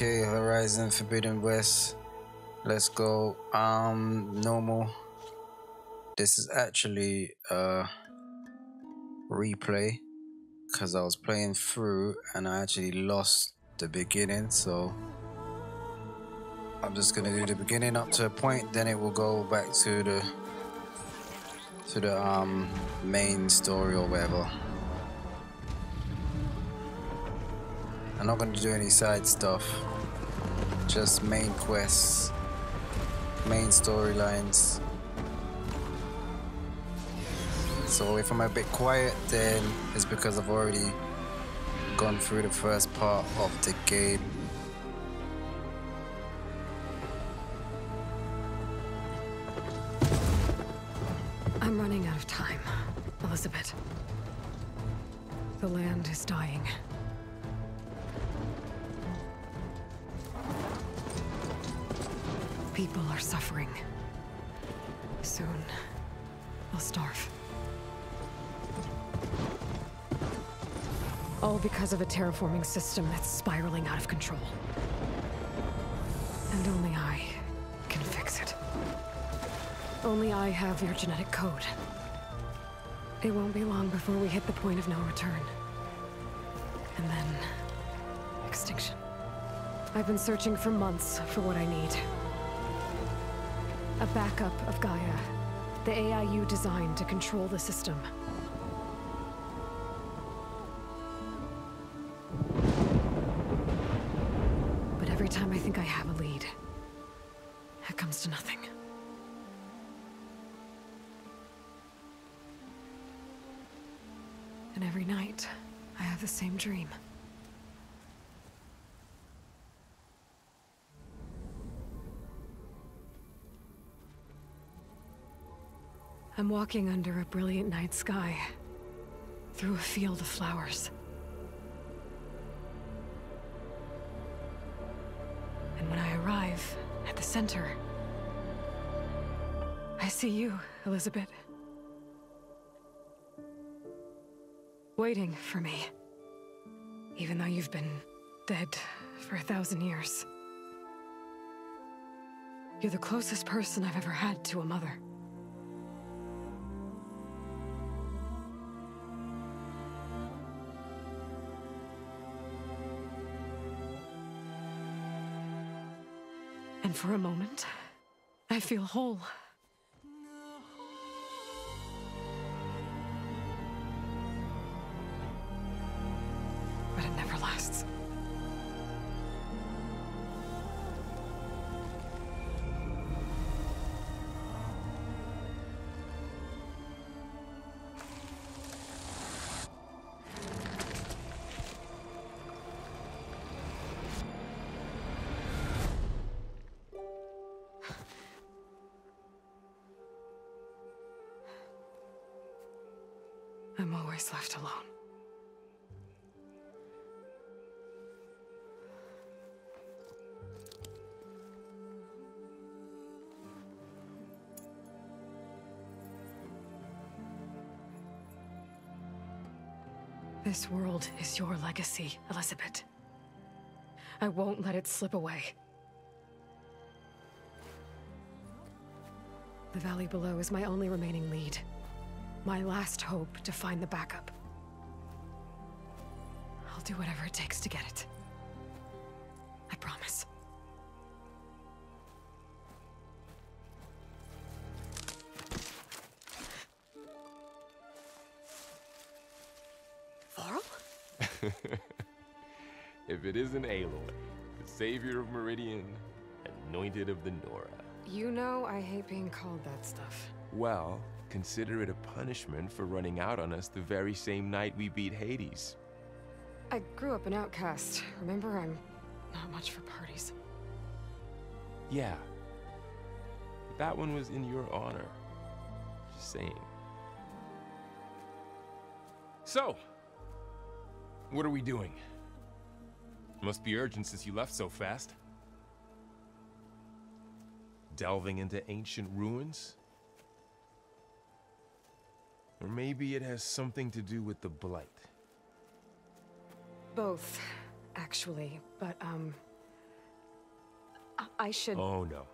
Okay, Horizon Forbidden West. Let's go. Normal. This is actually a replay because I was playing through and I actually lost the beginning, so I'm just gonna do the beginning up to a point, then it will go back to the main story or whatever. I'm not gonna do any side stuff, just main quests, main storylines. So if I'm a bit quiet, then it's because I've already gone through the first part of the game. I'm running out of time, Elizabeth. The land is dying. People are suffering. Soon, they'll starve. All because of a terraforming system that's spiraling out of control. And only I can fix it. Only I have your genetic code. It won't be long before we hit the point of no return. And then... extinction. I've been searching for months for what I need. A backup of Gaia. The AI you designed to control the system. But every time I think I have a lead, it comes to nothing. And every night, I have the same dream. I'm walking under a brilliant night sky, through a field of flowers. And when I arrive at the center, I see you, Elizabeth. Waiting for me, even though you've been dead for 1,000 years. You're the closest person I've ever had to a mother. And for a moment, I feel whole. But it never lasts. I'm always left alone. This world is your legacy, Elizabeth. I won't let it slip away. The valley below is my only remaining lead. My last hope to find the backup. I'll do whatever it takes to get it. I promise. Varl? If it isn't Aloy, the savior of Meridian, anointed of the Nora. You know I hate being called that stuff. Well, consider it a punishment for running out on us the very same night we beat Hades. I grew up an outcast. Remember, I'm not much for parties. Yeah. But that one was in your honor. Just saying. So, what are we doing? Must be urgent since you left so fast. Delving into ancient ruins? Or maybe it has something to do with the Blight. Both, actually. But, I should... Oh, no.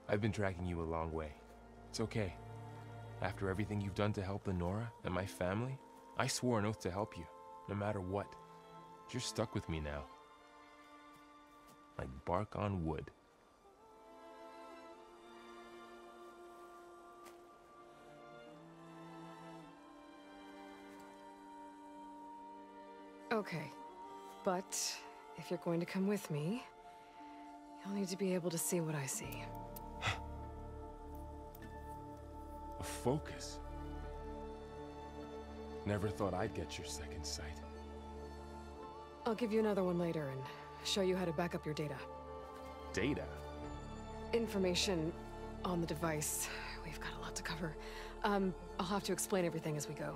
I've been tracking you a long way. It's okay. After everything you've done to help Lenora and my family, I swore an oath to help you, no matter what. You're stuck with me now. Like bark on wood. Okay. But if you're going to come with me, you'll need to be able to see what I see. A focus? Never thought I'd get your second sight. I'll give you another one later and show you how to back up your data. Data? Information on the device. We've got a lot to cover. I'll have to explain everything as we go.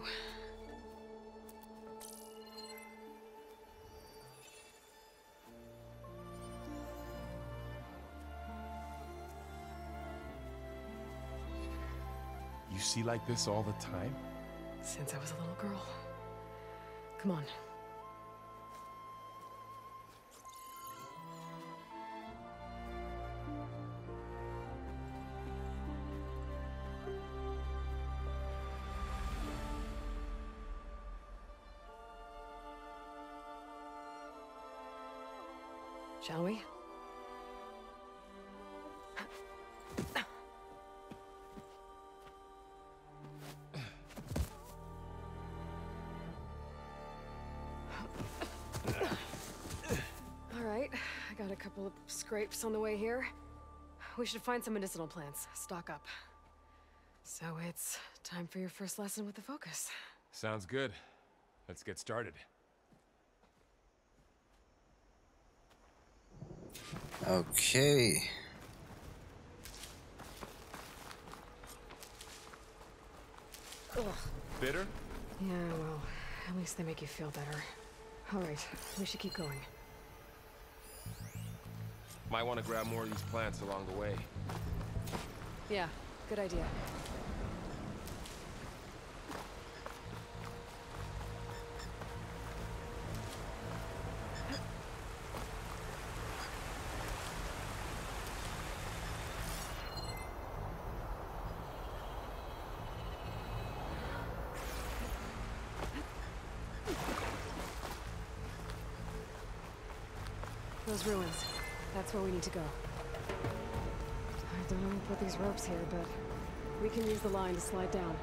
You see like this all the time? Since I was a little girl. Come on. Shall we? All right, I got a couple of scrapes on the way here. We should find some medicinal plants, stock up. So it's time for your first lesson with the focus. Sounds good. Let's get started. Okay. Ugh. Bitter? Yeah, well, at least they make you feel better. All right, we should keep going. Might want to grab more of these plants along the way. Yeah, good idea. Those ruins. That's where we need to go. I don't know who put these ropes here, but we can use the line to slide down.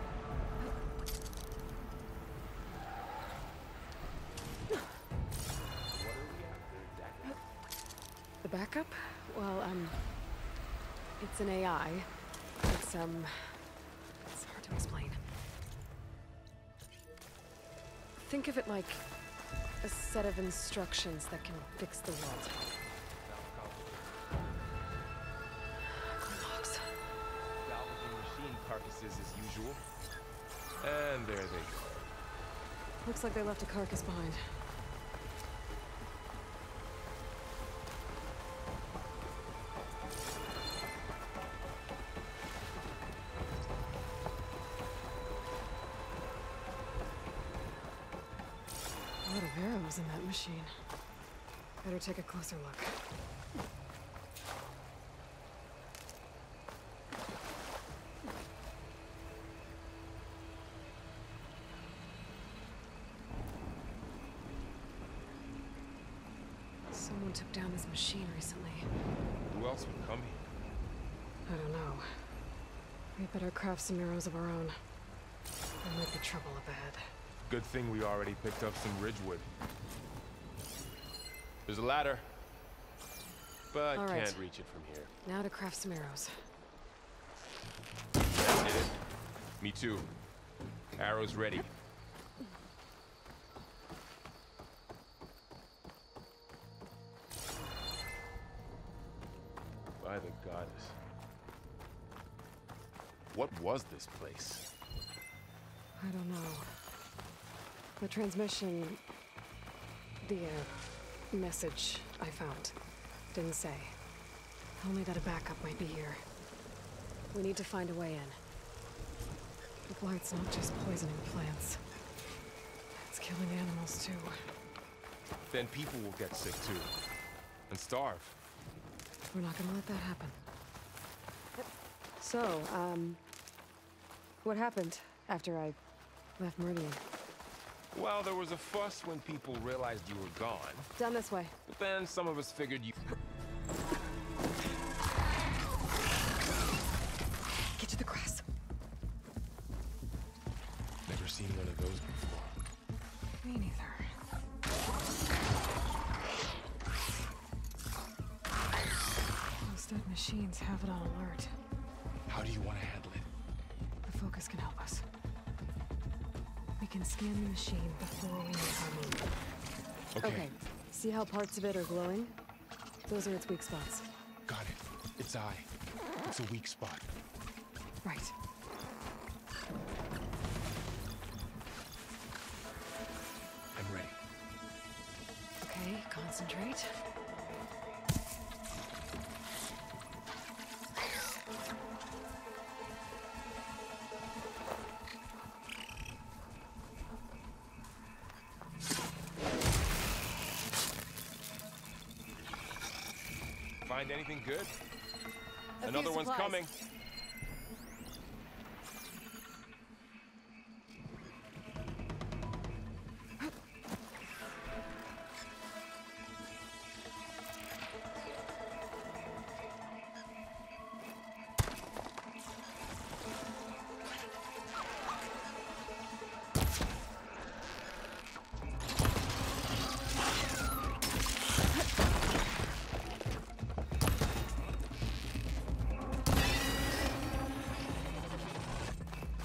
The backup? Well, it's an AI. It's hard to explain. Think of it like a set of instructions that can fix the world. Logs. Salvaging machine carcasses as usual. And there they go. Looks like they left a carcass behind. A lot of arrows in that machine. Better take a closer look. Someone took down this machine recently. Who else would come here? I don't know. We better craft some arrows of our own. There might be trouble up ahead. Good thing we already picked up some ridgewood. There's a ladder, but All right. can't reach it from here. Now to craft some arrows. That's it. Me too. Arrows ready. By the goddess. What was this place? I don't know. The transmission... The, message I found didn't say. Only that a backup might be here. We need to find a way in. The blight's not just poisoning plants. It's killing animals, too. Then people will get sick too. And starve. We're not gonna let that happen. So, what happened after I left Meridian? Well, there was a fuss when people realized you were gone. Down this way. But then some of us figured you... Get to the grass. Never seen one of those before. Me neither. Those dead machines have it on alert. How do you want to handle it? The focus can help us. We can scan the machine before we make our move. Okay. See how parts of it are glowing? Those are its weak spots. Got it. Its eye. It's a weak spot. Right. I'm ready. Okay, concentrate. Find anything good? A Another few one's supplies. coming.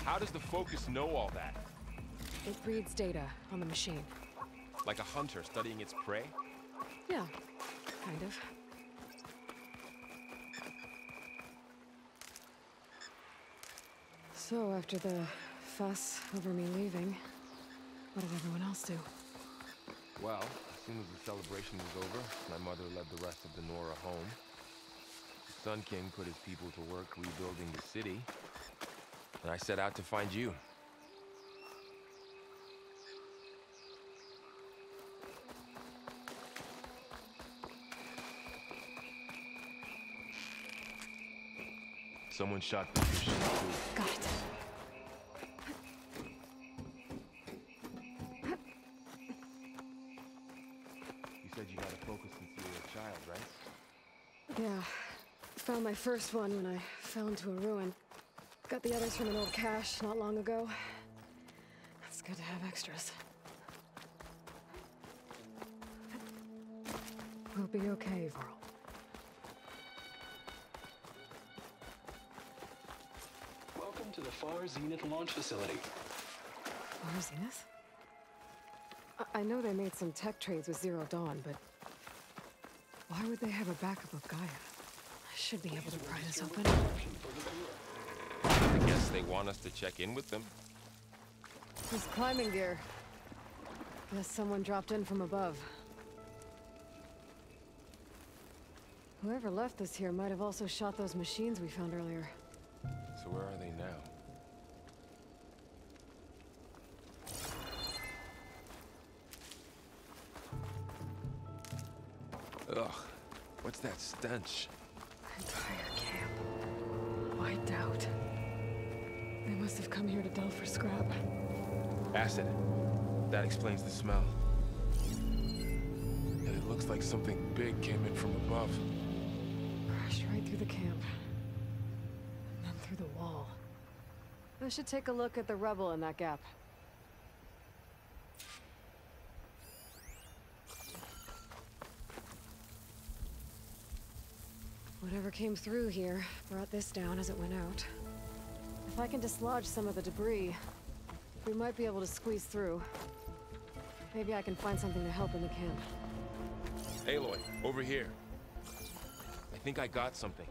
How does the focus know all that? It reads data on the machine. Like a hunter studying its prey? Yeah, kind of. So, after the fuss over me leaving, what did everyone else do? Well, as soon as the celebration was over, my mother led the rest of the Nora home. The Sun King put his people to work rebuilding the city, and I set out to find you. Someone shot the machine too. Got it. You said you got a focus since you were a child, right? Yeah. Found my first one when I fell into a ruin. Got the others from an old cache not long ago. It's good to have extras. We'll be okay, Varl. Welcome to the Far Zenith launch facility. Far Zenith? I know they made some tech trades with Zero Dawn, but why would they have a backup of Gaia? I should be able to pry this open. I guess they want us to check in with them. This climbing gear. Guess someone dropped in from above. Whoever left this here might have also shot those machines we found earlier. So where are they now? Ugh, what's that stench? Entire camp. Wiped out. They must have come here to delve for scrap. Acid. That explains the smell. And it looks like something big came in from above. Crashed right through the camp. And then through the wall. I should take a look at the rubble in that gap. Whatever came through here brought this down as it went out. If I can dislodge some of the debris, we might be able to squeeze through. Maybe I can find something to help in the camp. Aloy, over here. I think I got something.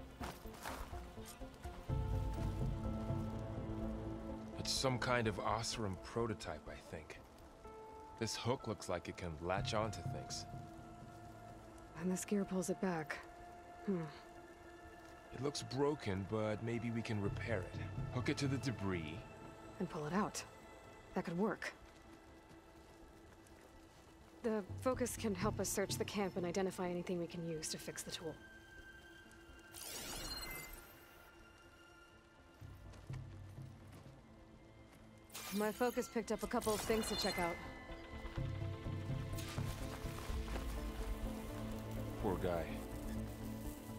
It's some kind of Oseram prototype, I think. This hook looks like it can latch onto things. And this gear pulls it back. It looks broken, but maybe we can repair it. Hook it to the debris. And pull it out. That could work. The focus can help us search the camp and identify anything we can use to fix the tool. My focus picked up a couple of things to check out. Poor guy.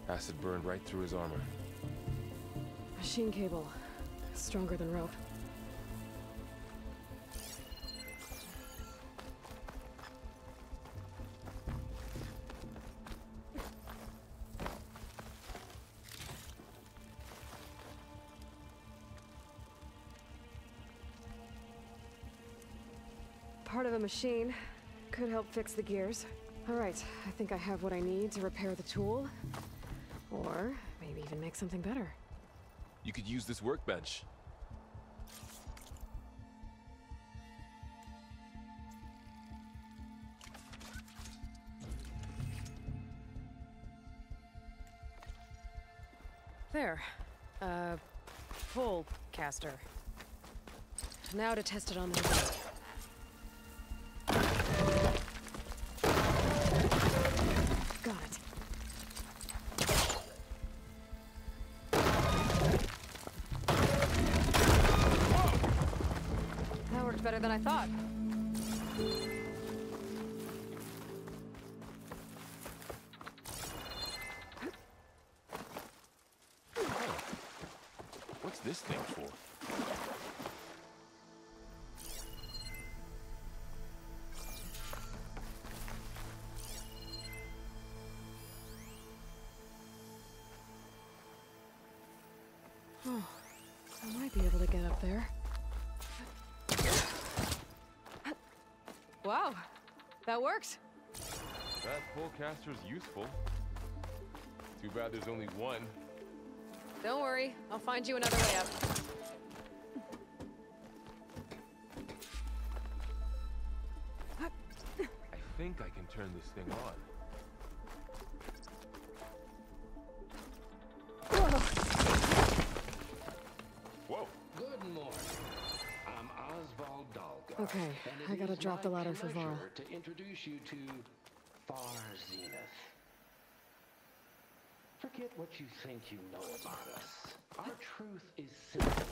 Acid burned right through his armor. Machine cable. Stronger than rope. Part of a machine. Could help fix the gears. Alright, I think I have what I need to repair the tool. Or maybe even make something better. You could use this workbench. There. Pull caster. Now to test it on the device. Got it. That worked better than I thought. What's this thing for? Oh, I might be able to get up there. Wow, that worked. That pull caster's useful. Too bad there's only one. Don't worry, I'll find you another way up. I think I can turn this thing on. Whoa! Good morning. I'm Oswald Dalgar. Okay, and I it gotta is drop the my ladder for Varl. pleasure to introduce you to Far Zenith. Forget what you think you know about us. Our truth is simple.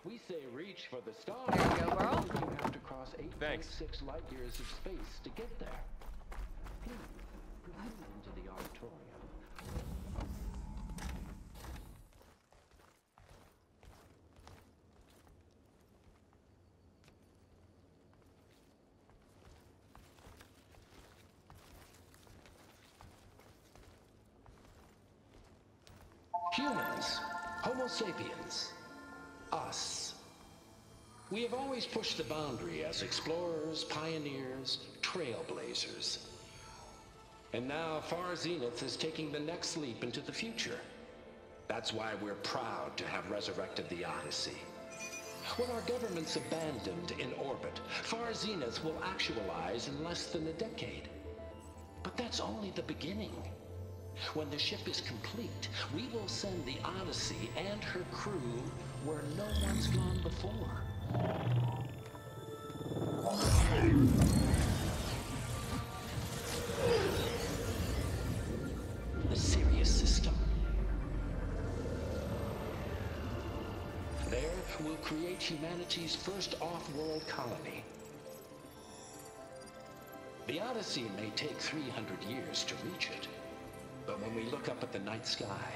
We say reach for the stars. There you go, Varl. You have to cross 8.6 Thanks. light years of space to get there. Please, proceed into the auditorium. Humans, Homo sapiens, us. We have always pushed the boundary as explorers, pioneers, trailblazers. And now Far Zenith is taking the next leap into the future. That's why we're proud to have resurrected the Odyssey. What our governments abandoned in orbit, Far Zenith will actualize in less than a decade. But that's only the beginning. When the ship is complete, we will send the Odyssey and her crew where no one's gone before. The Sirius system. There, we'll create humanity's first off-world colony. The Odyssey may take 300 years to reach it. But when we look up at the night sky,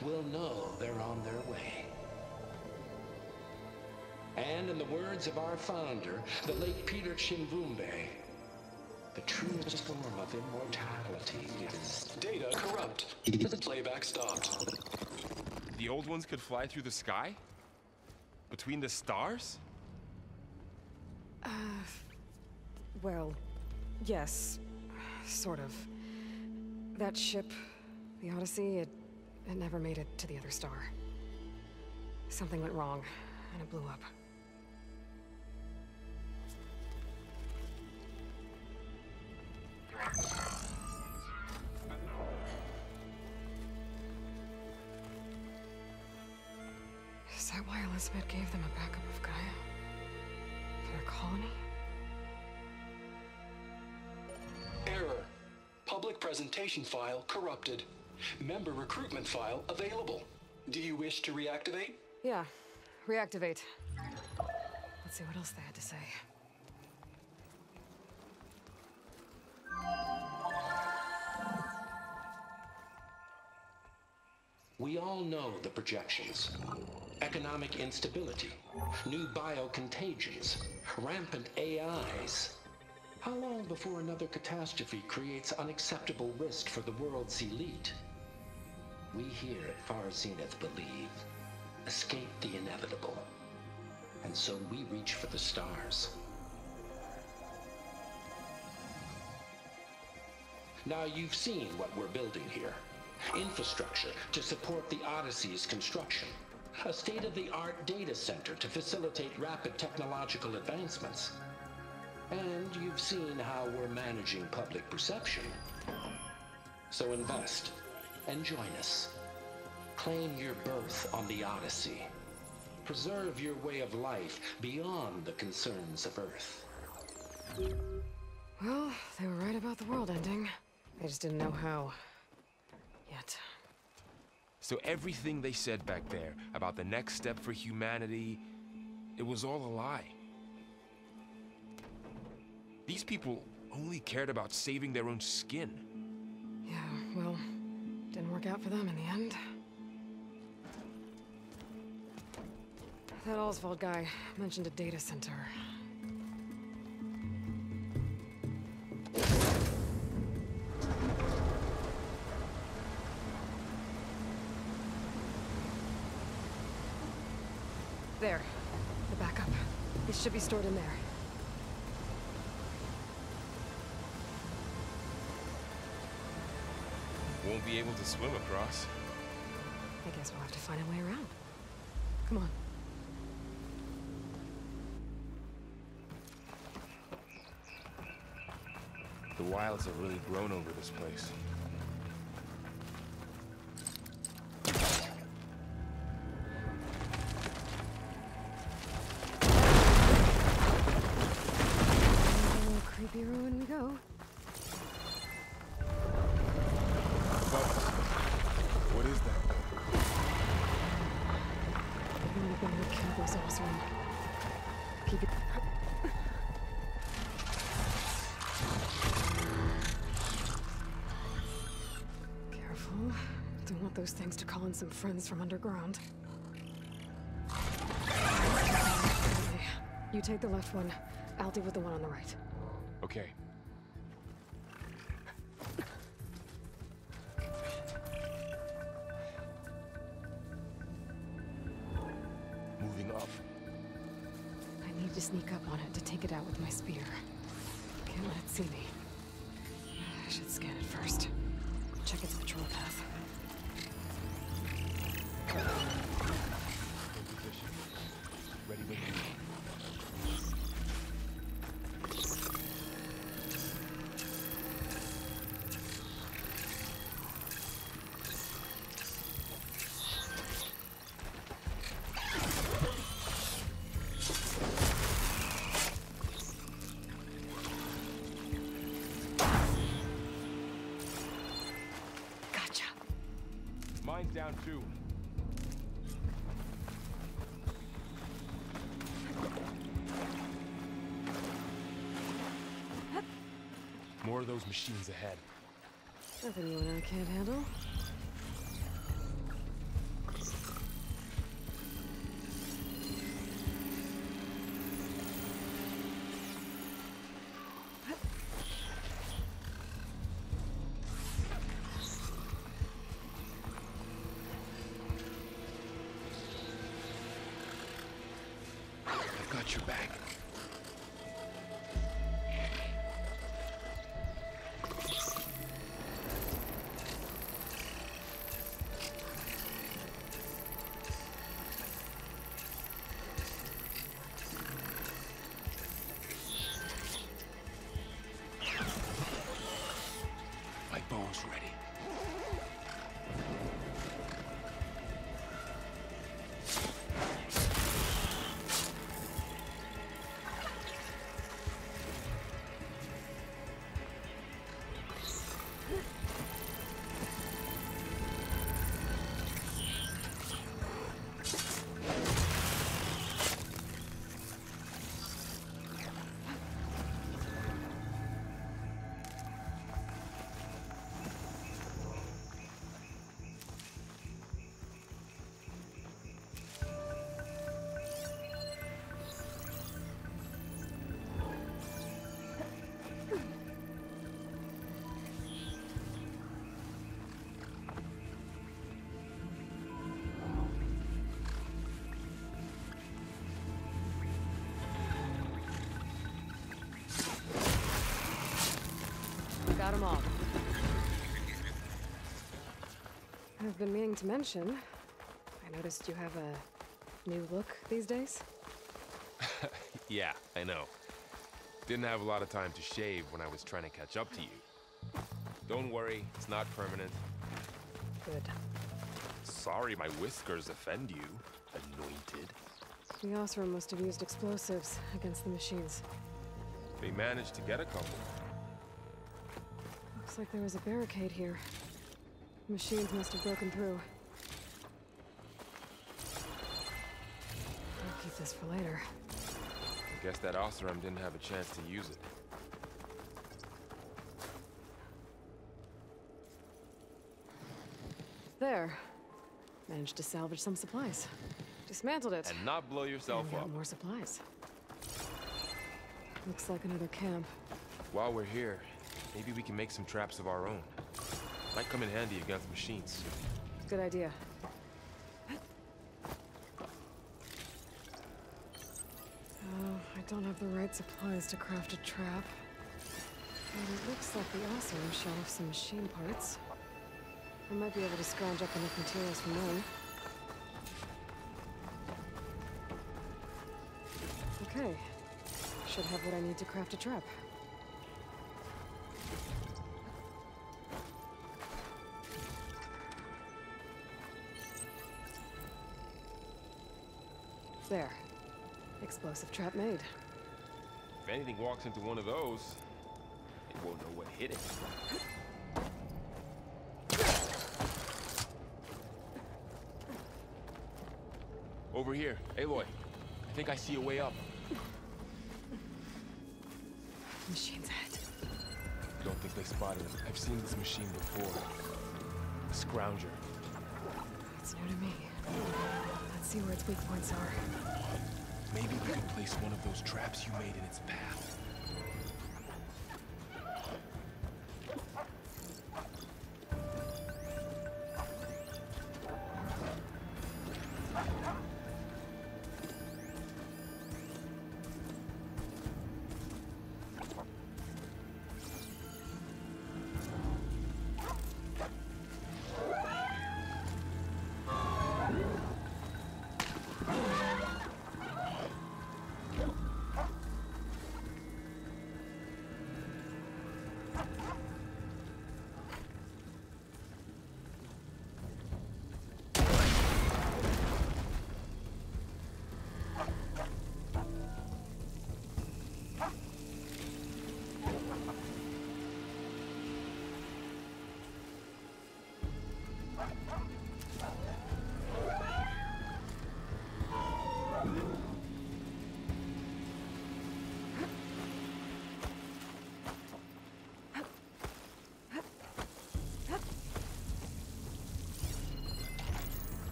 we'll know they're on their way. And in the words of our founder, the late Peter Chimvumbe, the truest form of immortality is... Data corrupt. Playback stopped. The old ones could fly through the sky? Between the stars? Well, yes. Sort of. That ship, the Odyssey, it never made it to the other star. Something went wrong, and it blew up. Is that why Elizabeth gave them a backup of Gaia? For their colony? Error. Public presentation file corrupted. Member recruitment file available. Do you wish to reactivate? Yeah, reactivate. Let's see what else they had to say. We all know the projections. Economic instability, new biocontagions, rampant AIs. How long before another catastrophe creates unacceptable risk for the world's elite? We here at Far Zenith believe, escape the inevitable. And so we reach for the stars. Now you've seen what we're building here. Infrastructure to support the Odyssey's construction. A state-of-the-art data center to facilitate rapid technological advancements. And you've seen how we're managing public perception. So invest and join us. Claim your berth on the Odyssey. Preserve your way of life beyond the concerns of Earth. Well, they were right about the world ending. They just didn't know how. Yet. So everything they said back there about the next step for humanity, it was all a lie. These people only cared about saving their own skin. Yeah, well, didn't work out for them in the end. That Oswald guy mentioned a data center. There. The backup. It should be stored in there. Won't be able to swim across. I guess we'll have to find a way around. Come on. The wilds have really grown over this place. Creepy ruin we go. What is that? It might have been the Campbell's room. Keep it. Careful. Don't want those things to call in some friends from underground. Okay. You take the left one. I'll deal with the one on the right. Okay. Moving up. I need to sneak up on it to take it out with my spear. Can't let it see me. I should scan it first. Check its patrol path. Position. Ready when you are. Gotcha. Mine's down too. More of those machines ahead. Nothing you and I can't handle. I've got your back. My bow's ready. got them all. I've been meaning to mention, I noticed you have a new look these days. Yeah, I know. Didn't have a lot of time to shave when I was trying to catch up to you. Don't worry, it's not permanent. Good. Sorry my whiskers offend you, anointed. The Osram must have used explosives against the machines. They managed to get a couple. Looks like there was a barricade here. Machines must have broken through. I'll keep this for later. I guess that Osram didn't have a chance to use it. There. Managed to salvage some supplies. Dismantled it. And not blow yourself And got up. more supplies. Looks like another camp. While we're here, maybe we can make some traps of our own. Might come in handy against machines. Good idea. Oh, I don't have the right supplies to craft a trap. But it looks like the Osram shot off some machine parts. I might be able to scrounge up enough materials from them. Okay. Should have what I need to craft a trap. There. Explosive trap made. If anything walks into one of those, it won't know what hit it. Over here, Aloy. I think I see a way up. Machine's head. Don't think they spotted him. I've seen this machine before. A scrounger. It's new to me. Let's see where its weak points are. Maybe we can place one of those traps you made in its path.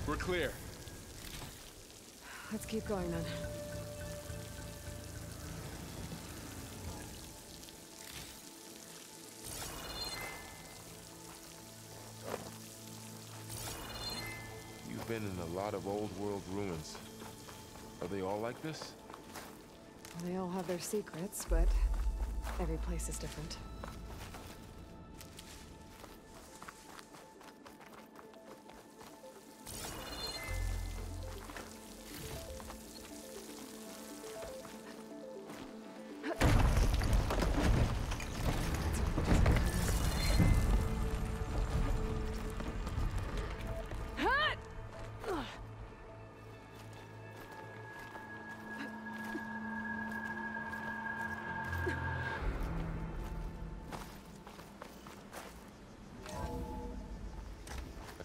We're clear. Let's keep going then. You've been in a lot of old world ruins. Are they all like this? They all have their secrets, but every place is different.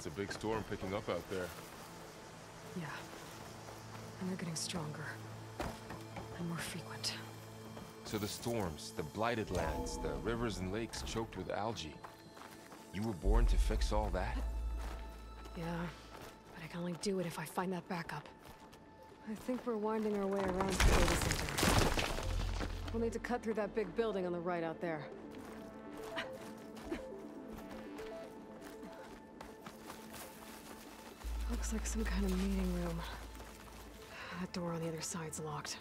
It's a big storm picking up out there. Yeah. And they're getting stronger. And more frequent. So the storms, the blighted lands, the rivers and lakes choked with algae. You were born to fix all that? Yeah, but I can only do it if I find that backup. I think we're winding our way around to the data center. We'll need to cut through that big building on the right out there. Looks like some kind of meeting room. That door on the other side's locked.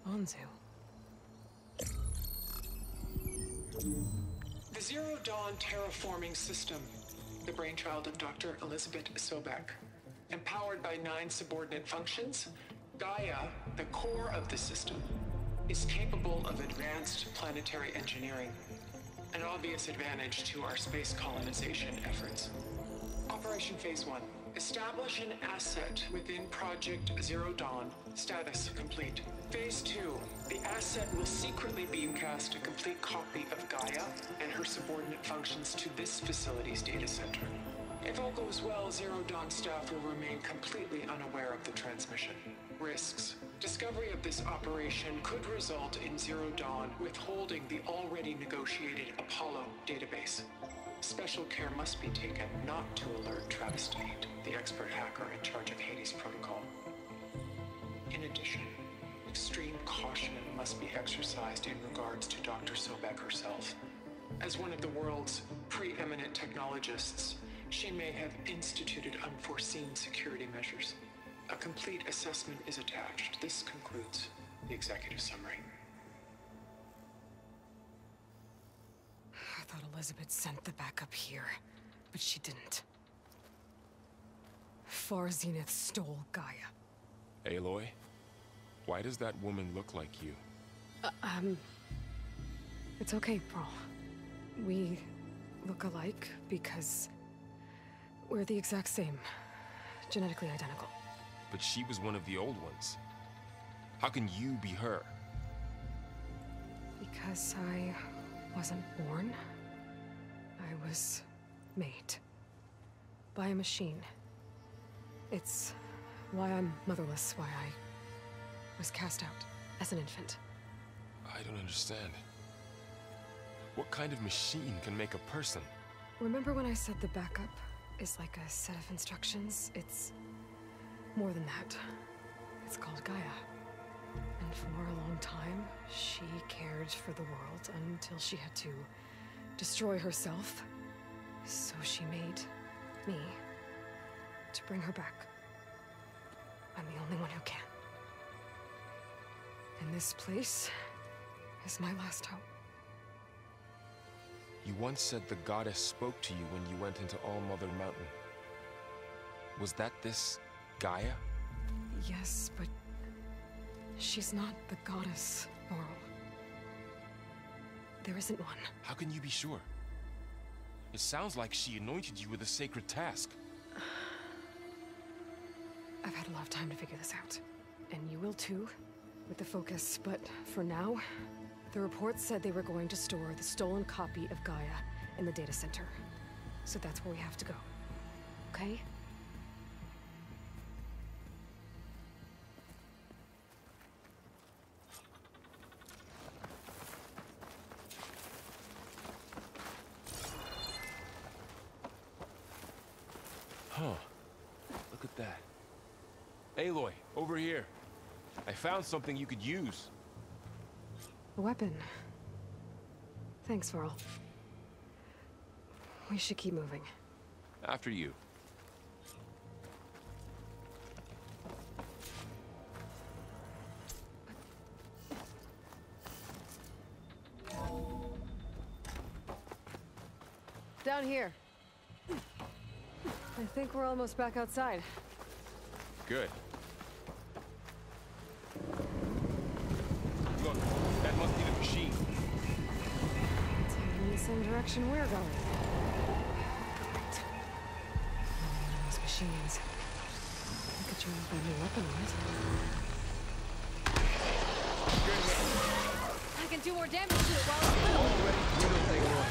Anzu. The Zero Dawn terraforming system, the brainchild of Dr. Elizabeth Sobek. Empowered by 9 subordinate functions, Gaia, the core of the system, is capable of advanced planetary engineering, an obvious advantage to our space colonization efforts. Operation Phase 1. Establish an asset within Project Zero Dawn. Status complete. Phase 2. The asset will secretly beamcast a complete copy of Gaia and her subordinate functions to this facility's data center. If all goes well, Zero Dawn staff will remain completely unaware of the transmission. Risks. Discovery of this operation could result in Zero Dawn withholding the already negotiated Apollo database. Special care must be taken not to alert Travis Tate, the expert hacker in charge of Hades Protocol. In addition, extreme caution must be exercised in regards to Dr. Sobek herself. As one of the world's preeminent technologists, she may have instituted unforeseen security measures. A complete assessment is attached. This concludes the executive summary. I thought Elizabeth sent the backup here, but she didn't. Far Zenith stole Gaia. Aloy? Why does that woman look like you? It's okay, Pearl. We look alike because we're the exact same. Genetically identical. But she was one of the old ones. How can you be her? Because I wasn't born. I was made. By a machine. It's why I'm motherless, why I was cast out as an infant. I don't understand. What kind of machine can make a person? Remember when I said the backup is like a set of instructions? It's more than that. It's called Gaia. And for a long time, she cared for the world until she had to destroy herself. So she made me to bring her back. I'm the only one who can. And this place is my last hope. You once said the goddess spoke to you when you went into All-Mother Mountain. Was that this Gaia? Yes, but she's not the goddess, Laurel. There isn't one. How can you be sure? It sounds like she anointed you with a sacred task. I've had a lot of time to figure this out. And you will too, with the focus. But for now, the report said they were going to store the stolen copy of Gaia in the data center. So that's where we have to go. Okay? Huh. Look at that. Aloy, over here. I found something you could use. A weapon. Thanks, Varl. We should keep moving. After you. Down here. I think we're almost back outside. Good. Look, that must be the machine. It's heading in the same direction we're going. Great. Those machines. I could turn a new weapon on it. I can do more damage to it while it's little. You don't take more.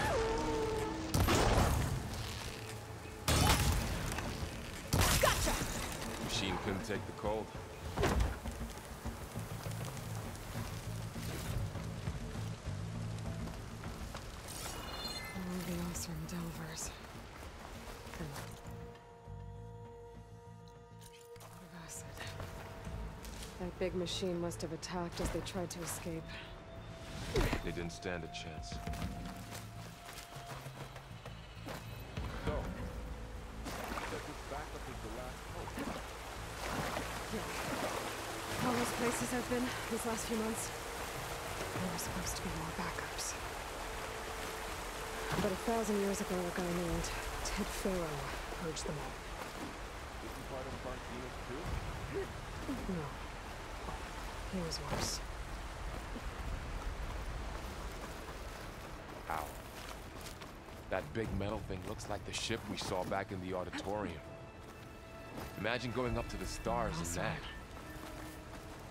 Gotcha! Machine couldn't take the cold. All the awesome Delvers. Acid. That big machine must have attacked as they tried to escape. They didn't stand a chance. So, this backup is the last hope. Yeah. All those places I've been these last few months, there were supposed to be more backups. But 1,000 years ago, a guy named Ted Pharaoh purged them all. Isn't part of Bartina's too? No. He was worse. How? That big metal thing looks like the ship we saw back in the auditorium. Imagine going up to the stars in that.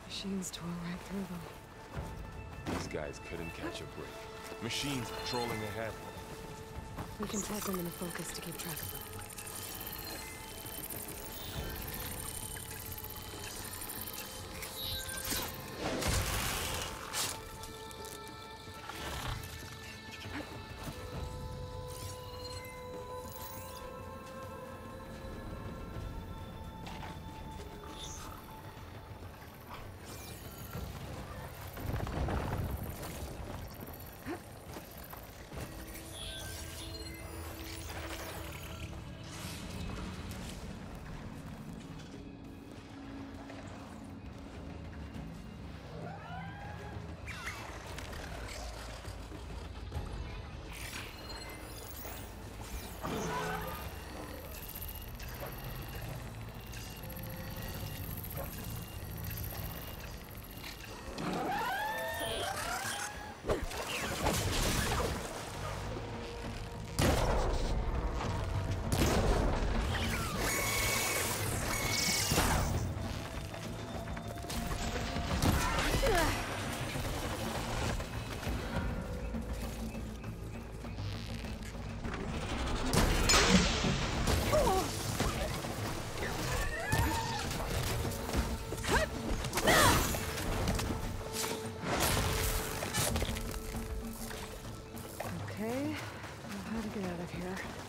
Machines tore right through them. These guys couldn't catch a break. Machines patrolling ahead. We can tap them in the focus to keep track of them.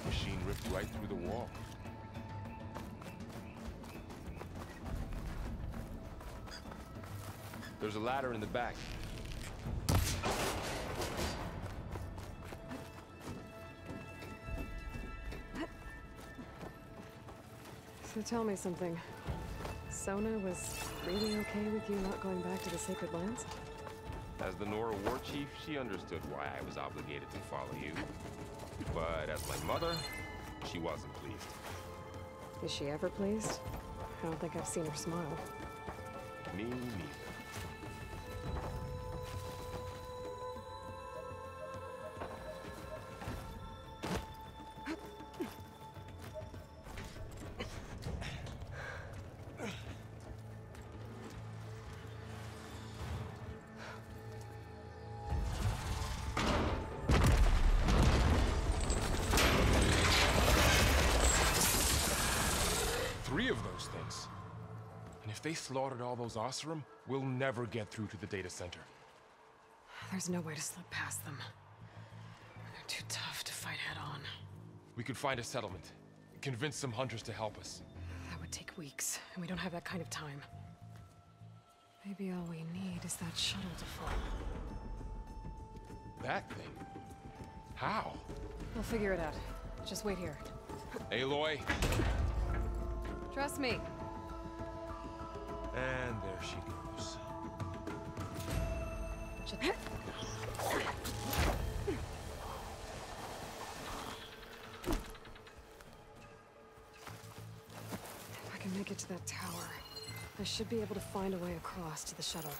Machine ripped right through the wall. There's a ladder in the back. So tell me something. Sona was really okay with you not going back to the Sacred Lands? As the Nora war chief, she understood why I was obligated to follow you. But as my mother, she wasn't pleased. Is she ever pleased? I don't think I've seen her smile. Me neither. Three of those things. And if they slaughtered all those Oseram, we'll never get through to the data center. There's no way to slip past them. They're too tough to fight head-on. We could find a settlement. Convince some hunters to help us. That would take weeks, and we don't have that kind of time. Maybe all we need is that shuttle to fall. That thing? How? We'll figure it out. Just wait here. Aloy. Trust me. And there she goes. If I can make it to that tower, I should be able to find a way across to the shuttle.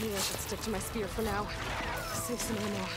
Maybe I should stick to my spear for now. Save some ammo.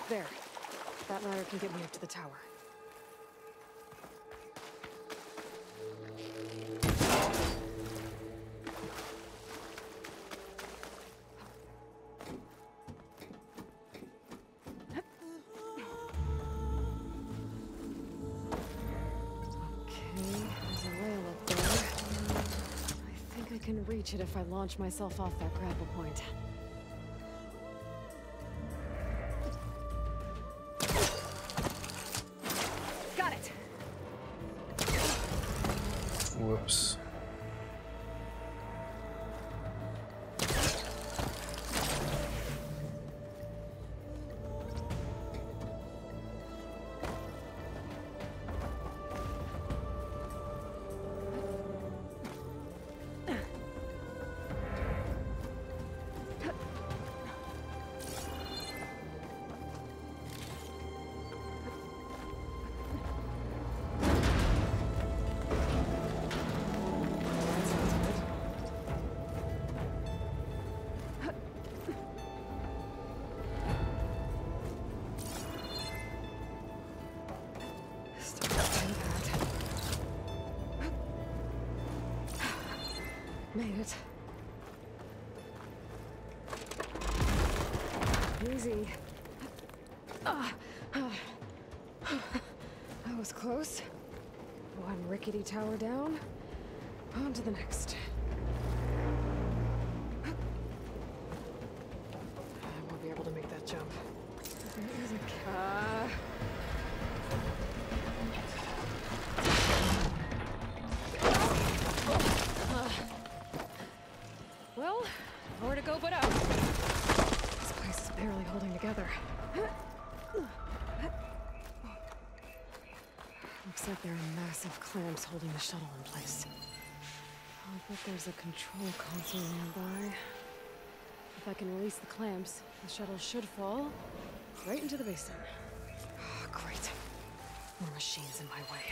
There. That ladder can get me up to the tower. I can reach it if I launch myself off that grapple point. Got it! Whoops. Made it. Easy. That was close. One rickety tower down. On to the next. I won't be able to make that jump. There's a car. Well, nowhere to go but up. This place is barely holding together. Looks like there are massive clamps holding the shuttle in place. I'll bet there's a control console nearby. If I can release the clamps, the shuttle should fall right into the basin. Oh, great. More machines in my way.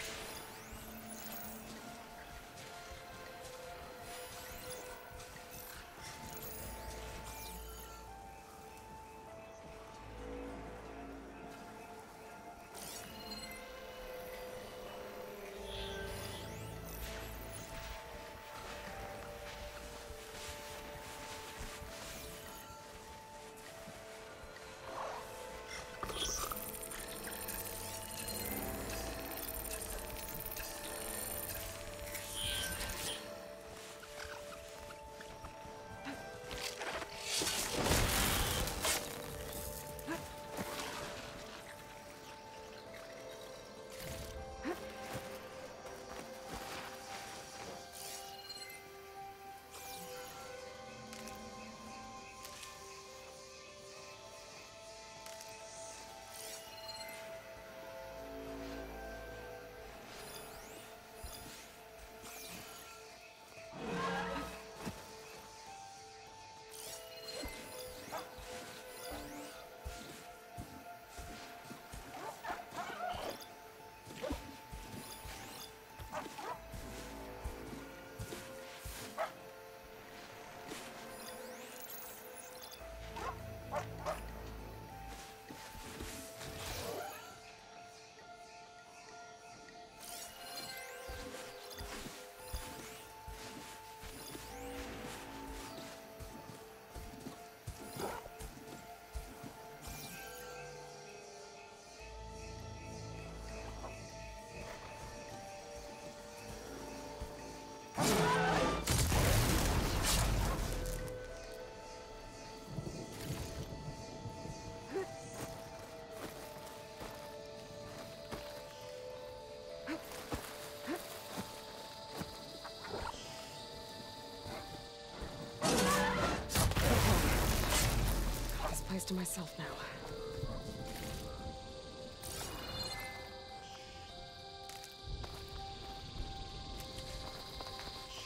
this to myself now.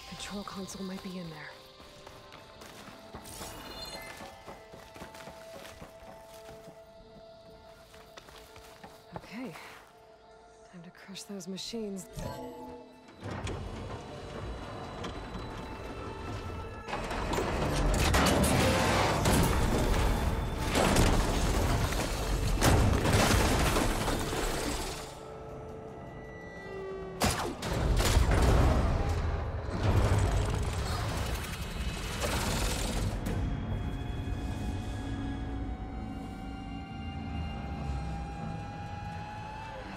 Control console might be in there. Okay. Time to crush those machines.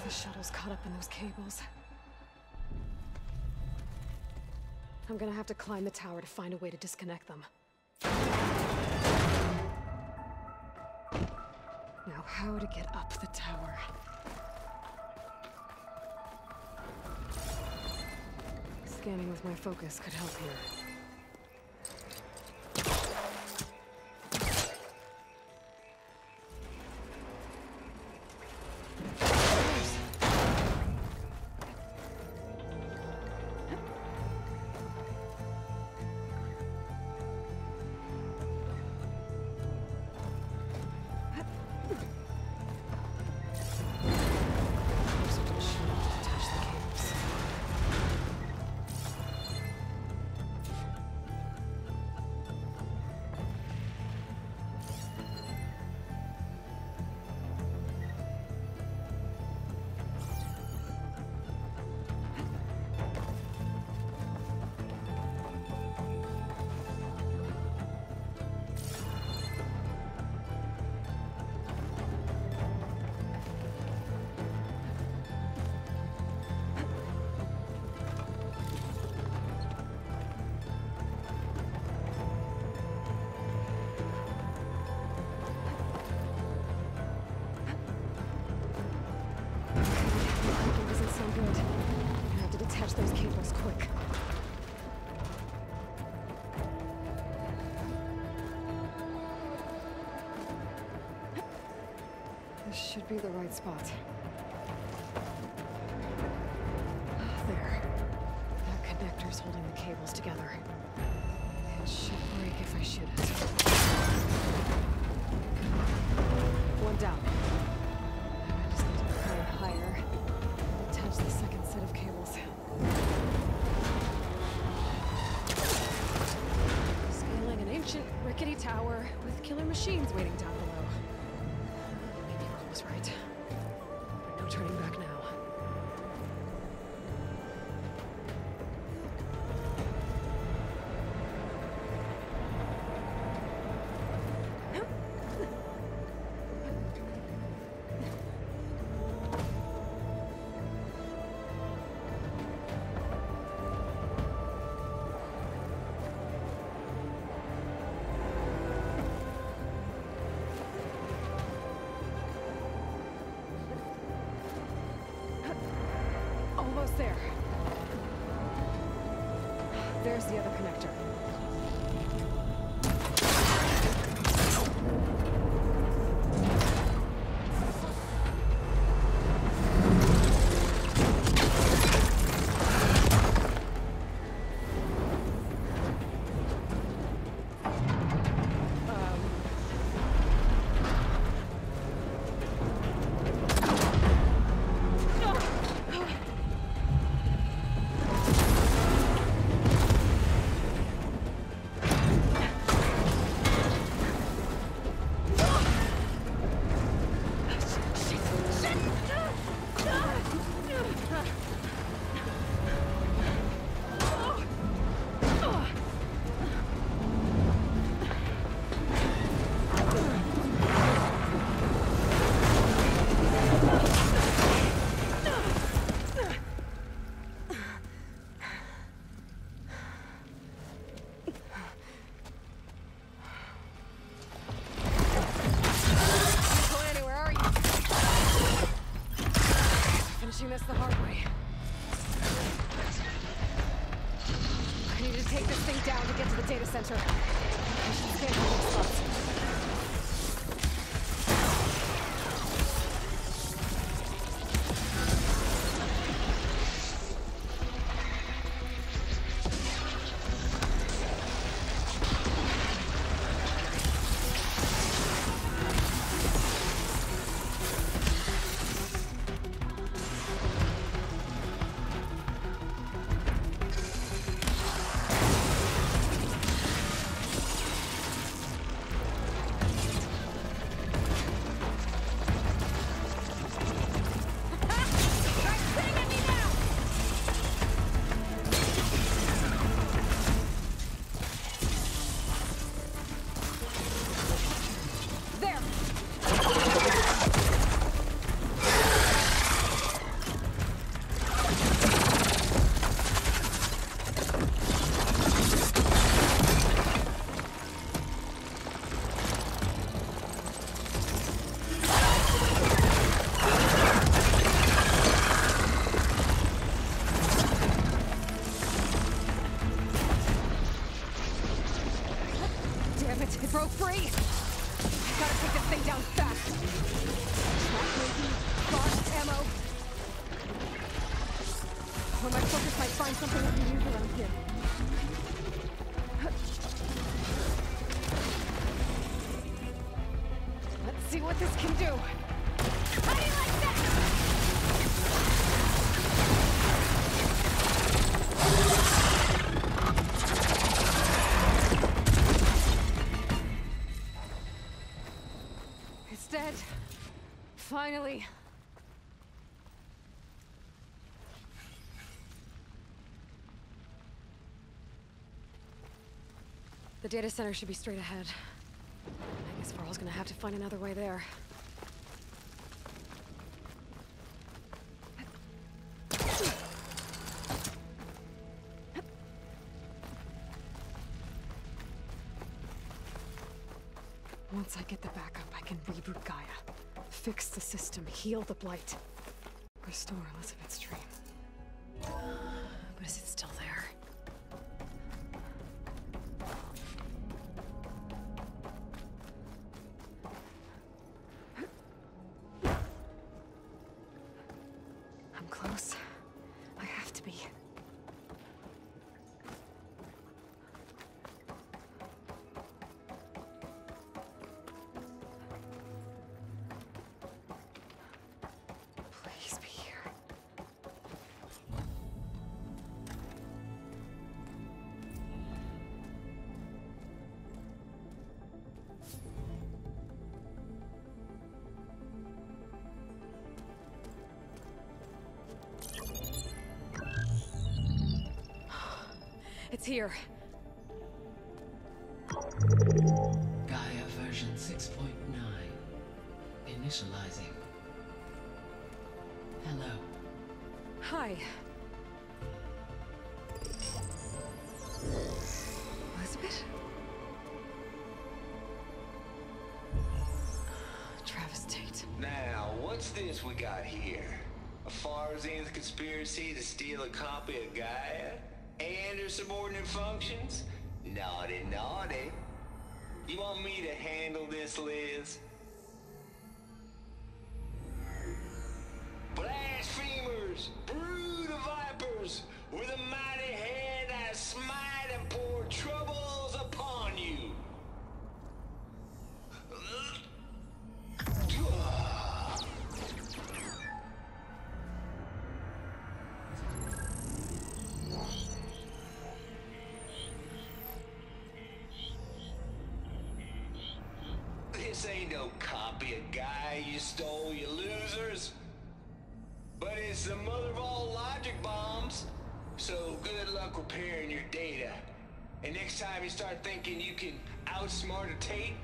The shuttle's caught up in those cables. I'm gonna have to climb the tower to find a way to disconnect them. Now, how to get up the tower? Scanning with my focus could help here. Those cables quick. This should be the right spot. There. That connector's holding the cables together. It should break if I shoot it. One down. I just need to climb higher. Attach the second set of cables. Scaling an ancient, rickety tower with killer machines waiting down below. Maybe Earl was right. No turning back now. Almost there. There's the other connector. This the hard way. I need to take this thing down to get to the data center. I should scan the spots. free! I gotta take this thing down fast! Trap making, fast ammo. When my focus might find something I can use around here. Let's see what this can do. How do you like that? It's dead. Finally. The data center should be straight ahead. I guess Varl's gonna have to find another way there. Once I get the backup, I can reboot Gaia. Fix the system, heal the Blight. Restore Elizabeth's dream. But is it still there? I'm close. I have to be. Please be here. It's here. Gaia version 6.9. Initializing. Hello. Hi. Elizabeth? Travis Tate. Now, what's this we got here? A Horizion conspiracy to steal a copy of Gaia? And her subordinate functions? Naughty, naughty. You want me to handle this, Liz? Blasphemers! Brood of vipers! With a mighty hand I smite and pour troubles upon you! This ain't no copy of Gaia you stole, you losers. But it's the mother of all logic bombs. So good luck repairing your data. And next time you start thinking you can outsmart a Tate,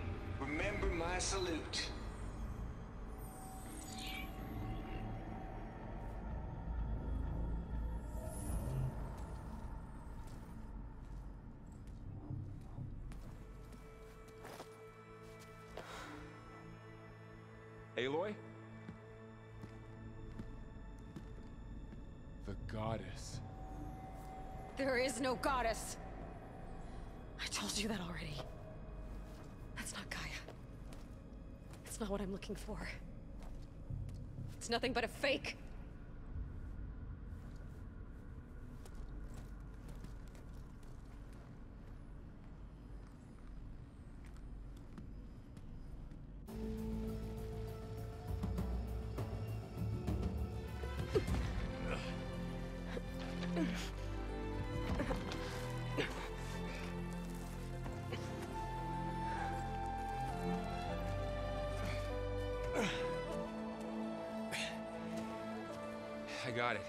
remember my salute. Aloy? The goddess. There is no goddess. I told you that already. That's not Gaia. It's not what I'm looking for. It's nothing but a fake. I got it.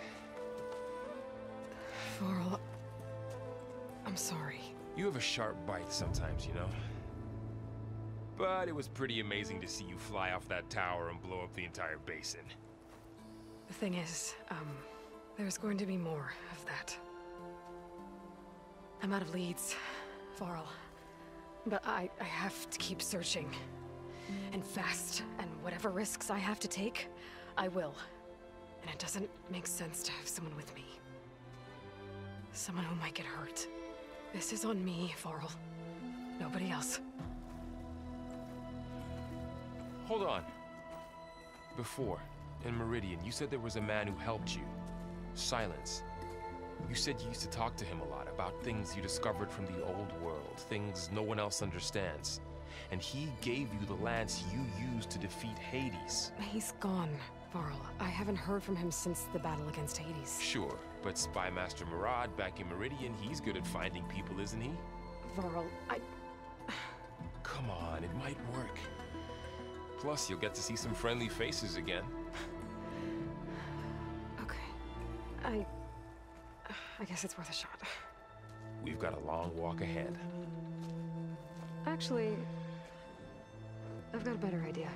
Varl, I'm sorry. You have a sharp bite sometimes, you know? But it was pretty amazing to see you fly off that tower and blow up the entire basin. The thing is, there's going to be more of that. I'm out of leads, Varl. But I have to keep searching. And fast, and whatever risks I have to take, I will. And it doesn't make sense to have someone with me. Someone who might get hurt. This is on me, Varl. Nobody else. Hold on. Before, in Meridian, you said there was a man who helped you. Silence. You said you used to talk to him a lot about things you discovered from the old world, things no one else understands. And he gave you the lance you used to defeat Hades. He's gone, Varl. I haven't heard from him since the battle against Hades. Sure, but Spy Master Murad back in Meridian, he's good at finding people, isn't he? Varl, Come on, it might work. Plus, you'll get to see some friendly faces again. Okay. I guess it's worth a shot. We've got a long walk ahead. Actually, I've got a better idea.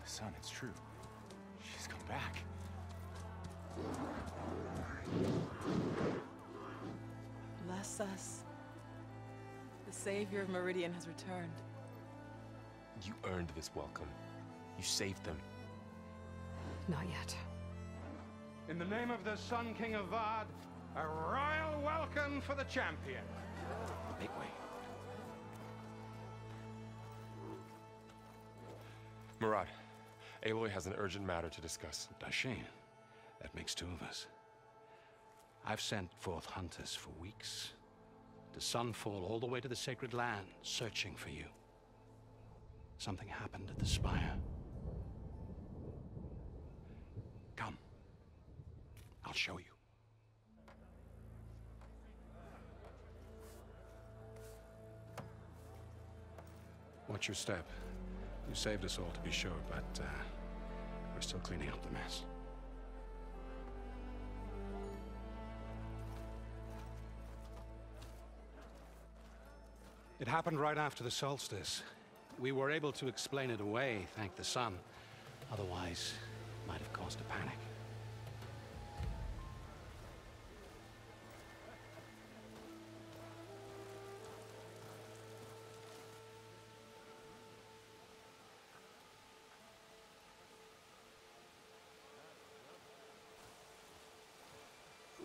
Son, it's true. She's come back. Bless us. The savior of Meridian has returned. You earned this welcome. You saved them. Not yet. In the name of the Sun King of Vard, a royal welcome for the champion. Make way. Murad, Aloy has an urgent matter to discuss. Dashane, that makes two of us. I've sent forth hunters for weeks, to Sunfall all the way to the Sacred Land, searching for you. Something happened at the Spire. Come. I'll show you. Watch your step. You saved us all, to be sure, but we're still cleaning up the mess. It happened right after the solstice. We were able to explain it away, thank the sun. Otherwise, it might have caused a panic.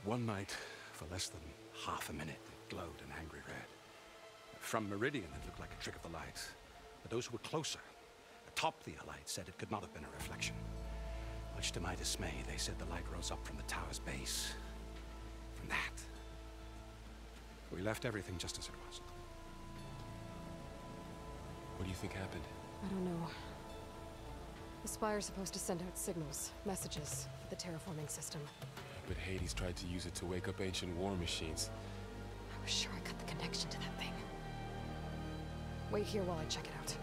One night, for less than half a minute, it glowed an angry red. From Meridian, it looked like a trick of the light. But those who were closer, atop the light, said it could not have been a reflection. Much to my dismay, they said the light rose up from the tower's base. From that. We left everything just as it was. What do you think happened? I don't know. The Spire's supposed to send out signals, messages, for the terraforming system. But Hades tried to use it to wake up ancient war machines. I was sure I got the connection to that thing. Wait here while I check it out.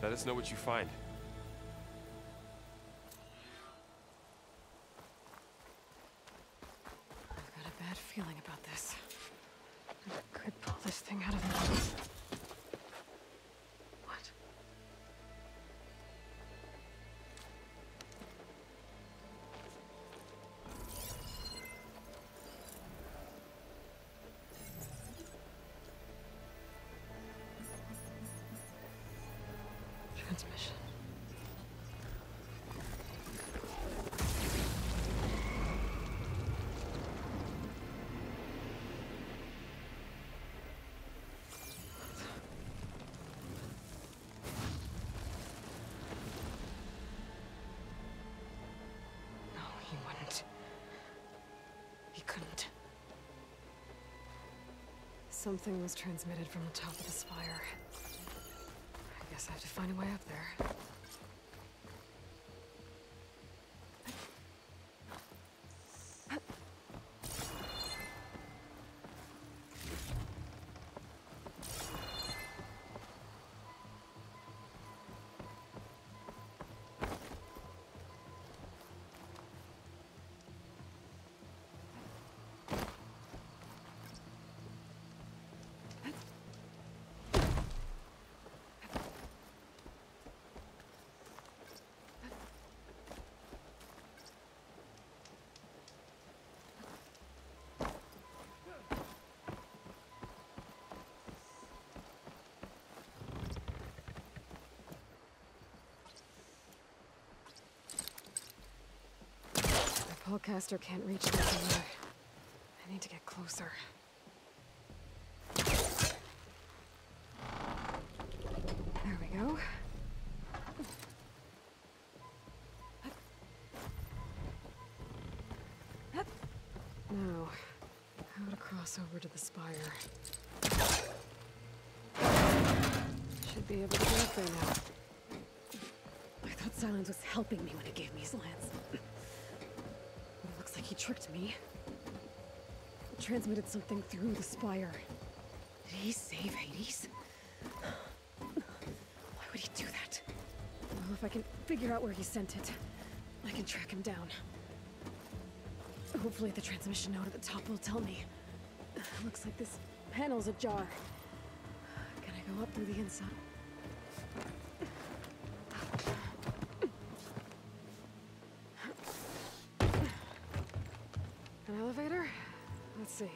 Let us know what you find. I've got a bad feeling about this. I could pull this thing out of the... What? Transmission. No, he wouldn't. He couldn't. Something was transmitted from the top of the spire. I guess I have to find a way up there. Spellcaster can't reach me from there. I need to get closer. There we go. Now, how to cross over to the spire. Should be able to get up there now. I thought Silence was helping me when he gave me his lance. But it looks like he tricked me. It transmitted something through the spire. Did he save Hades? Why would he do that? Well, if I can figure out where he sent it, I can track him down. Hopefully the transmission node at the top will tell me. Looks like this panel's ajar. Can I go up through the inside? An elevator? Let's see.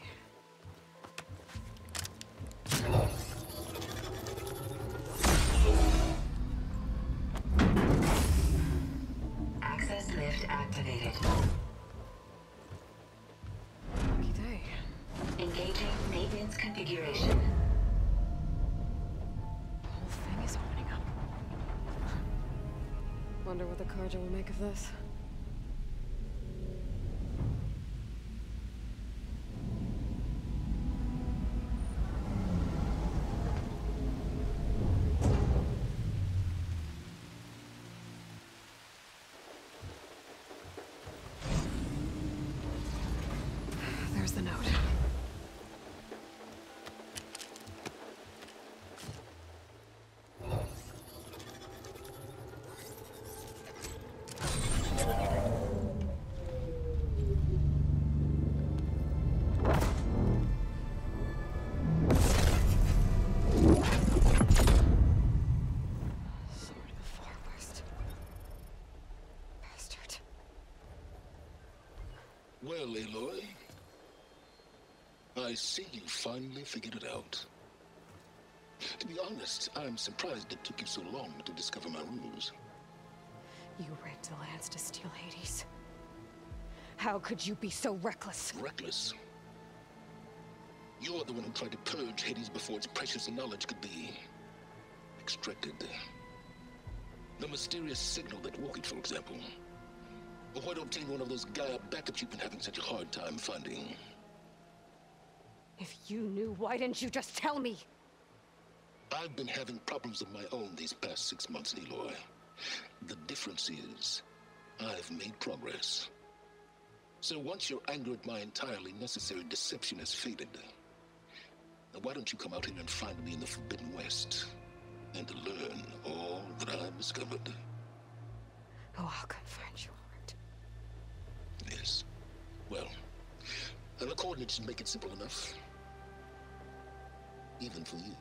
Access lift activated. Lucky day. Engaging maintenance configuration. The whole thing is opening up. Wonder what the Carja will make of this. There's the note. Sword of the Far West. Bastard. Well, Aloy, I see you finally figured it out. To be honest, I'm surprised it took you so long to discover my ruse. You rigged the lance to steal Hades. How could you be so reckless? Reckless? You're the one who tried to purge Hades before its precious knowledge could be extracted. The mysterious signal that woke it, for example. Or why to obtain one of those Gaia backups you've been having such a hard time finding. If you knew, why didn't you just tell me? I've been having problems of my own these past 6 months, Aloy. The difference is, I've made progress. So once your anger at my entirely necessary deception has faded, now why don't you come out here and find me in the Forbidden West, and learn all that I've discovered? Oh, I'll come find you, alright? Yes. Well, and the coordinates should make it simple enough. Even for you.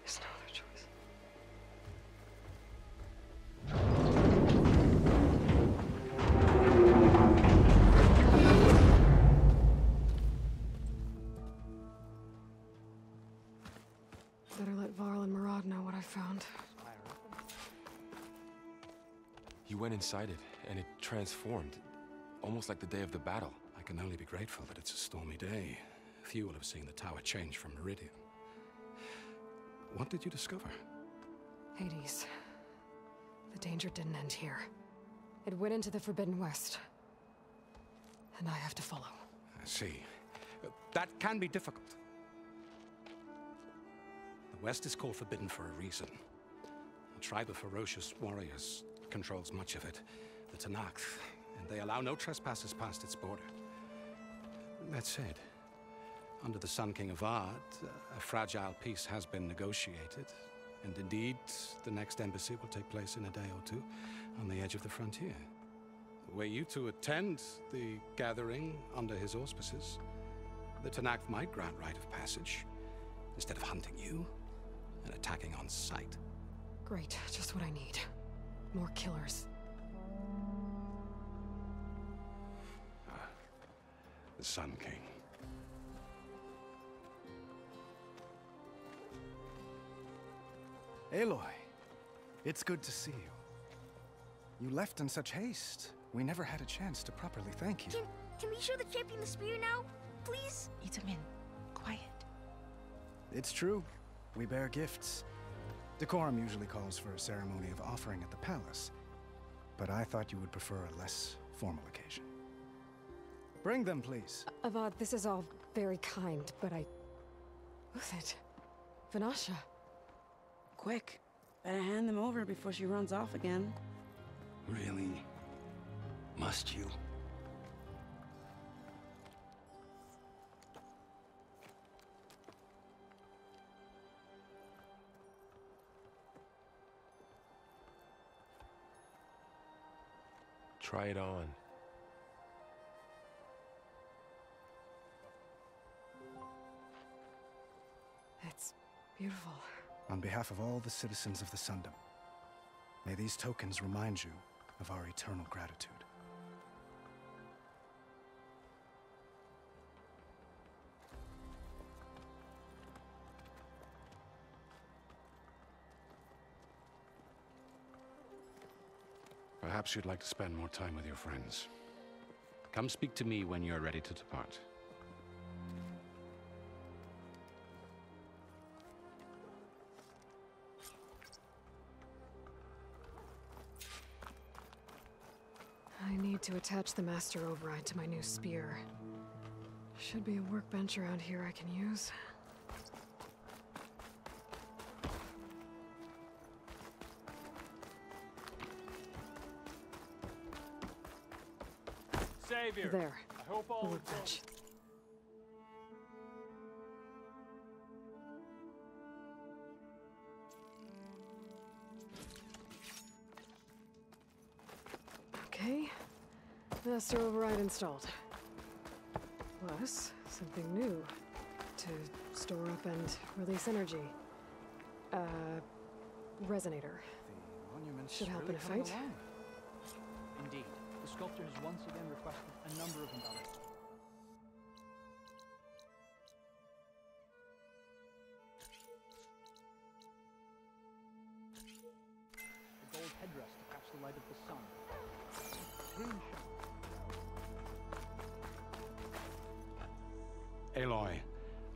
There's no other choice. Better let Varl and Murad know what I found. You went inside it, and it transformed. Almost like the day of the battle. I can only be grateful that it's a stormy day. Few will have seen the tower change from Horizion. What did you discover? Hades. The danger didn't end here. It went into the Forbidden West. And I have to follow. I see. That can be difficult. The West is called Forbidden for a reason. A tribe of ferocious warriors controls much of it, the Tanakh, and they allow no trespassers past its border. That said, under the Sun King of Ard, a fragile peace has been negotiated, and indeed, the next embassy will take place in a day or two on the edge of the frontier. Were you to attend the gathering under his auspices, the Tanakh might grant right of passage, instead of hunting you and attacking on sight. Great, just what I need. More killers. The Sun King. Aloy, it's good to see you. You left in such haste. We never had a chance to properly thank you. Can we show the champion the spear now? Please? Itamin, quiet. It's true. We bear gifts. Decorum usually calls for a ceremony of offering at the palace, but I thought you would prefer a less formal occasion. Bring them, please. Avad, this is all very kind, but Who's it? Vanasha. Quick. Better hand them over before she runs off again. Really? Must you? Try it on. It's beautiful. On behalf of all the citizens of the Sundom, may these tokens remind you of our eternal gratitude. Perhaps you'd like to spend more time with your friends. Come speak to me when you're ready to depart. I need to attach the master override to my new spear. Should be a workbench around here I can use. Savior. There. I hope all the is workbench. Okay. Master override installed. Plus, something new. To store up and release energy. Resonator. Should help in a fight. Indeed. The sculptor has once again requested a number of embellishments. The gold headdress to catch the light of the sun. Green shell. Aloy,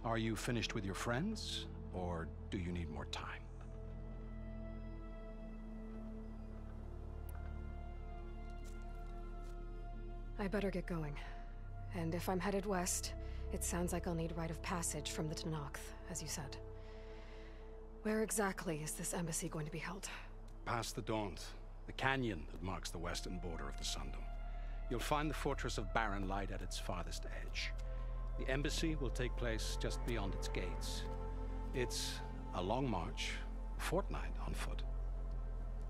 are you finished with your friends, or do you need more time? I better get going. And if I'm headed west, it sounds like I'll need rite of passage from the Tenakth, as you said. Where exactly is this embassy going to be held? Past the Daunt, the canyon that marks the western border of the Sundom. You'll find the fortress of Barren Light at its farthest edge. The embassy will take place just beyond its gates. It's a long march, a fortnight on foot.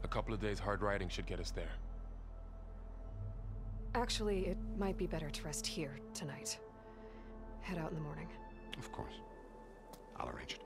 A couple of days hard riding should get us there. Actually, it might be better to rest here tonight. Head out in the morning. Of course. I'll arrange it.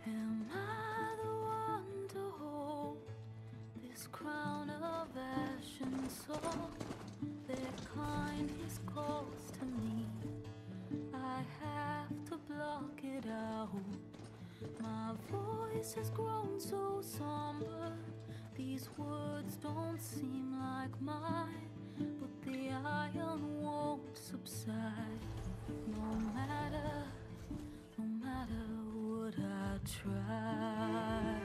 Am I the one to hold this crown of ash and salt? Their kindness calls to me. I have to block it out. My voice has grown so somber. These words don't seem like mine, but the iron won't subside. No matter what I try.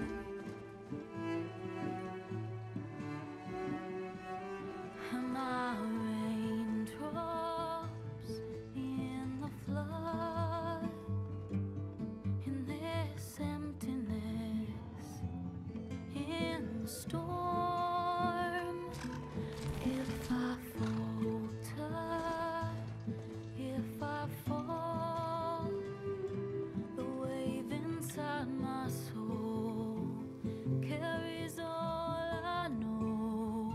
And my raindrops in the flood, in this emptiness, in the storm. If I falter, if I fall, the wave inside my soul carries all I know.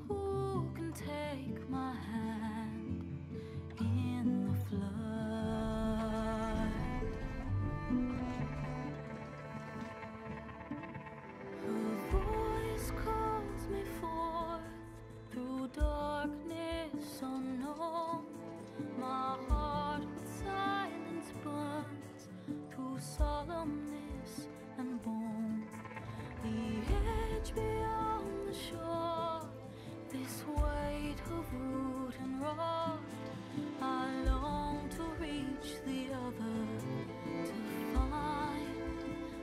Who can take my hand in the flood? Her voice calls me forth through darkness unknown. My heart with silence burns through solemnness and bone. The edge beyond the shore, this weight of root and rod. I long to reach the other,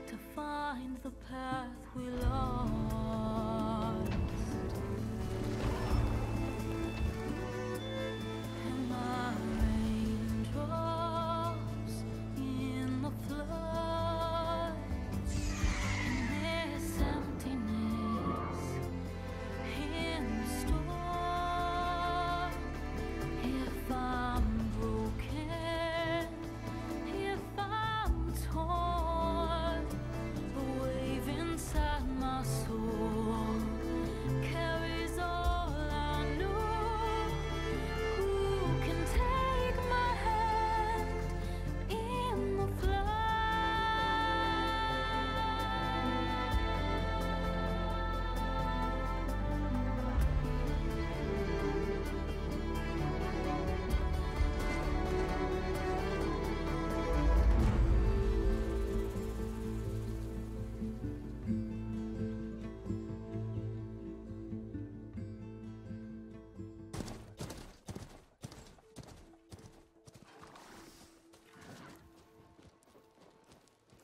to find the path we lost. And my raindrops in the flood, in this emptiness, in the storm. If I'm broken, if I'm torn, the wave inside my soul carries all I know. Who can take my hand in the flood?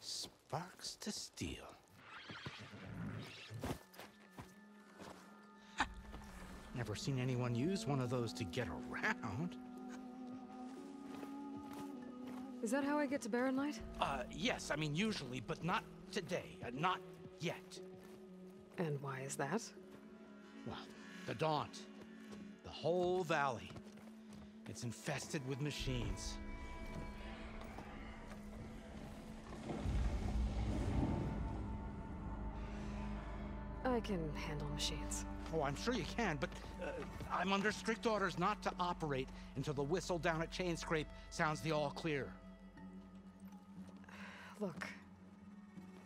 Sparks to steel. Never seen anyone use one of those to get around. Is that how I get to Barren Light? Yes, I mean usually, but not today. Not yet. And why is that? Well, the Daunt. The whole valley. It's infested with machines. I can handle machines. Oh, I'm sure you can, but I'm under strict orders not to operate until the whistle down at Chainscrape sounds the all clear. Look,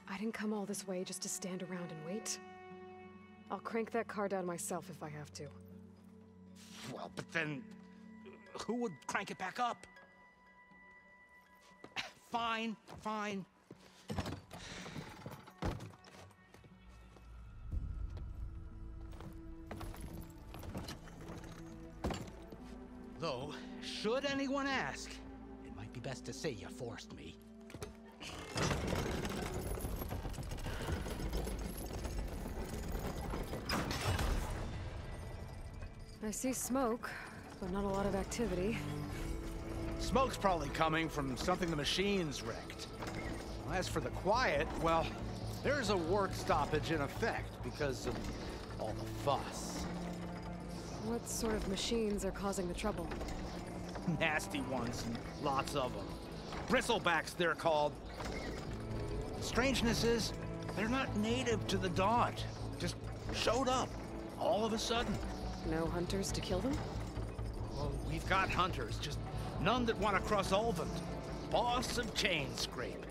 I didn't come all this way just to stand around and wait. I'll crank that car down myself if I have to. Well, but then who would crank it back up? Fine, fine. Though, should anyone ask, it might be best to say you forced me. I see smoke, but not a lot of activity. Smoke's probably coming from something the machines wrecked. As for the quiet, well, there's a work stoppage in effect because of all the fuss. What sort of machines are causing the trouble? Nasty ones, and lots of them. Bristlebacks, they're called. Strangeness is, they're not native to the Daunt. Just showed up, all of a sudden. No hunters to kill them? Well, we've got hunters, just none that want to cross Ulvund. Boss of Chainscrape.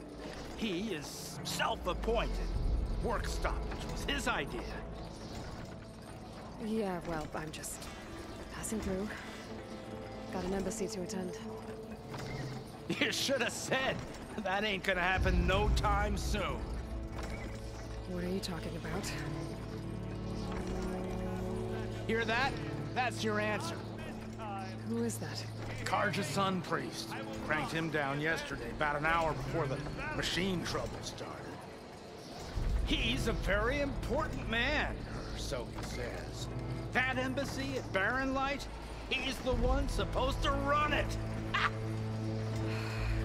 He is self-appointed. Work stoppage was his idea. Yeah, well, I'm just passing through. Got an embassy to attend. You should have said. That ain't gonna happen no time soon. What are you talking about? Hear that? That's your answer. Who is that? Karja's Sun Priest. Cranked him down yesterday, about an hour before the machine trouble started. He's a very important man, or so he says. That embassy at Barren Light, he's the one supposed to run it.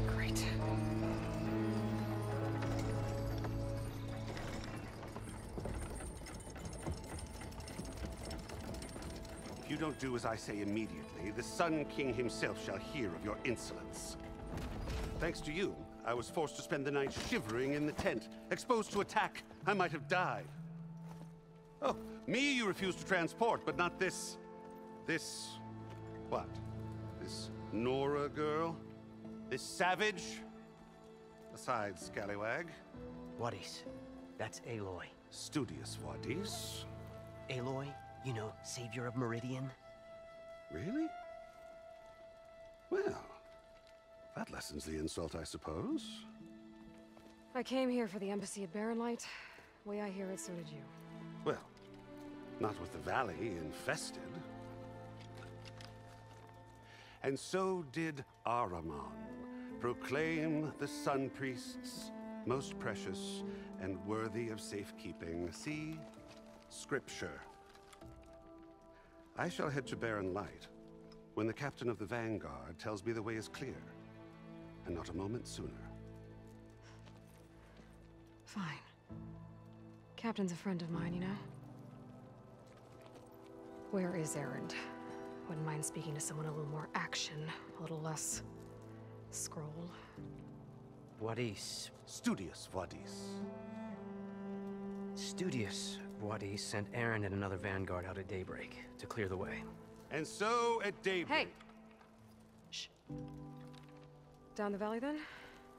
Great. If you don't do as I say immediately, the Sun King himself shall hear of your insolence. Thanks to you, I was forced to spend the night shivering in the tent, exposed to attack. I might have died. Oh, me you refuse to transport, but not this... what? This Nora girl? This savage? Besides, scallywag. Wadis. That's Aloy. Studious Wadis. Aloy, you know, savior of Meridian. Really? Well, that lessens the insult, I suppose. I came here for the embassy at Barren Light. Way I hear it, so did you. Well, not with the valley infested. And so did Ahriman, proclaim the Sun Priests most precious and worthy of safekeeping. See? Scripture. I shall head to Barren Light when the captain of the Vanguard tells me the way is clear, and not a moment sooner. Fine. Captain's a friend of mine, you know? Where is Erend? Wouldn't mind speaking to someone a little more action, a little less scroll. Wadis. Studious Wadis. Studious Wadis sent Erend and another Vanguard out at daybreak to clear the way. And so at daybreak... Hey! Shh. Down the valley, then?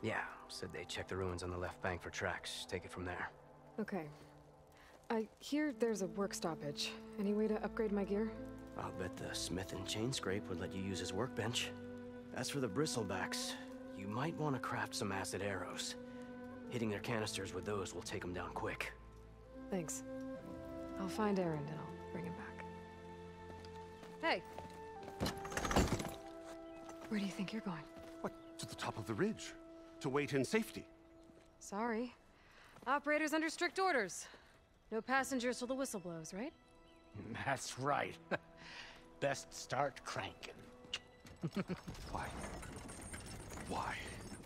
Yeah, said they checked the ruins on the left bank for tracks. Take it from there. Okay. I hear there's a work stoppage. Any way to upgrade my gear? I'll bet the smith and chain scrape would let you use his workbench. As for the bristlebacks, you might want to craft some acid arrows. Hitting their canisters with those will take them down quick. Thanks. I'll find Erend and I'll bring him back. Hey! Where do you think you're going? What? To the top of the ridge. To wait in safety. Sorry. Operator's under strict orders. No passengers till the whistle blows, right? That's right. Best start cranking. Why? Why?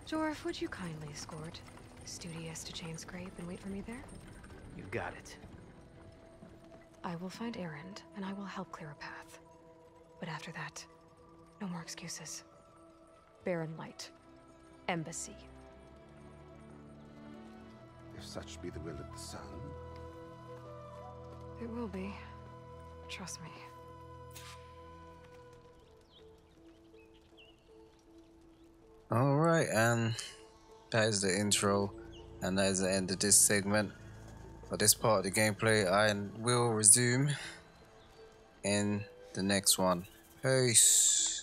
Jorf, would you kindly escort Studious to Chain Scrape and wait for me there? You got it. I will find Erend, and I will help clear a path. But after that, no more excuses. Barren Light. Embassy. If such be the will of the Sun. It will be. Trust me. Alright, and that is the intro, and that is the end of this segment. For this part of the gameplay, I will resume in the next one. Peace.